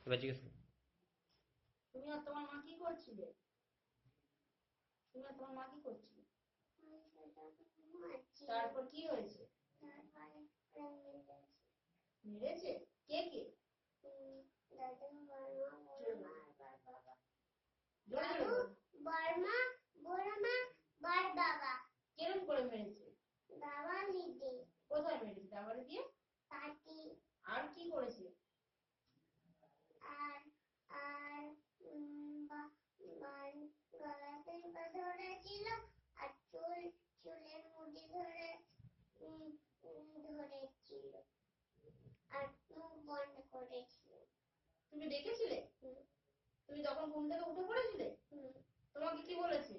এবার জিজ্ঞেস করো। তুমি আর তোমার মা কি করছিলে? তুমি আর তোমার মা কি করছিলে? তারপর কি হয়েছে? মেরেছে? কে কে? দাদু, বড়মা, বাবা। দাদু, বড়মা, বড়মা, বড় বাবা। কেরম করে মেরেছে? দাওয়ালি দিয়ে। কোথায় মেরেছে? দাবারে দিয়ে? পাটি। আর কি করেছে? আর আর গলাতে ধরেছিল আর চুলের মুঠি ধরেছিল আর মুখ বন্ধ করেছিল। তুমি দেখেছিলে? তুমি তখন ঘুম থেকে উঠে পড়েছিলে? তোমাকে কি বলেছে?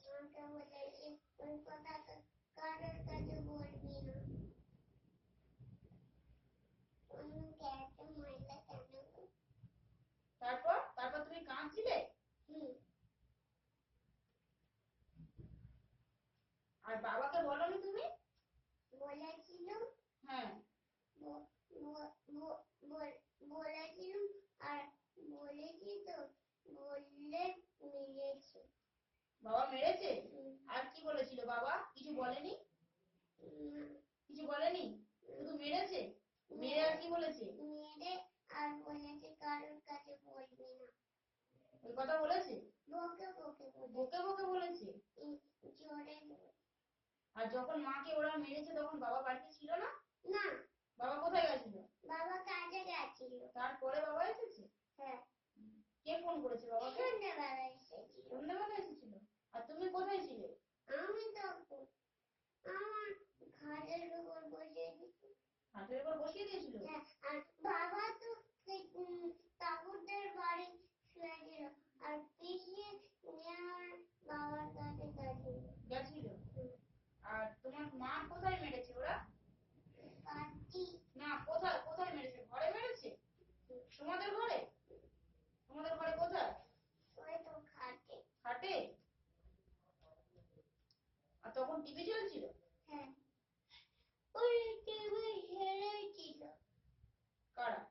আমাকে বলেছে ওই কথা কারোর কাছে বলবি না। তারপর তারপর তুমি কাঁদছিলে? আর বাবাকে বলোনি তুমি? বলেছিলাম। হ্যাঁ, বলেছিলাম আর বলেছি তো বললে মেরেছে। বাবা মেরেছে? আর কি বলেছিল বাবা? কিছু বলেনি? কিছু বলেনি, শুধু মেরেছে? মেরে আর কি বলেছে? মেরে আর বলেছে কারোর কাছে বলবি না। ওই কথা বলেছে? বকে বকে বকে বলেছে? জোরে। আর যখন মাকে ওরা মেরেছে তখন বাবা বাড়িতে ছিল না? না। বাবা কোথায় গেছিল? বাবা কাজে গেছিল। তারপরে বাবা এসেছে? হ্যাঁ। কে ফোন করেছে বাবাকে? সন্ধ্যাবেলা এসেছিল। সন্ধ্যাবেলা এসেছিল? আর তুমি কোথায় ছিলে? আমি তখন আমার ঘাড়ের উপর বসিয়ে দিয়েছি। হাতের উপর বসিয়ে দিয়েছিল? হ্যাঁ, আর বাবা তো ঠাকুরদের বাড়ি শুয়েছিল আর পিসি আমার বাবার কাছে গেছিল। আর তোমার মা কোথায় মেরেছে ওরা? কাটি। না, কোথায় কোথায় মেরেছে? ঘরে মেরেছে? তোমাদের ঘরে? তোমাদের ঘরে কোথায়? ওই তো খাটে। খাটে? আর তখন টিভি চলছিল? হ্যাঁ, ওই টিভি হেরেছিল। কারা?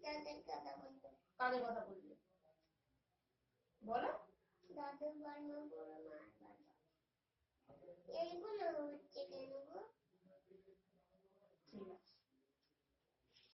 যাদের কথা বলতো। কাদের কথা বললে বলো? দাদু, বড়মা, বড়মা আর বাবা। এইগুলো হচ্ছে কেন গো?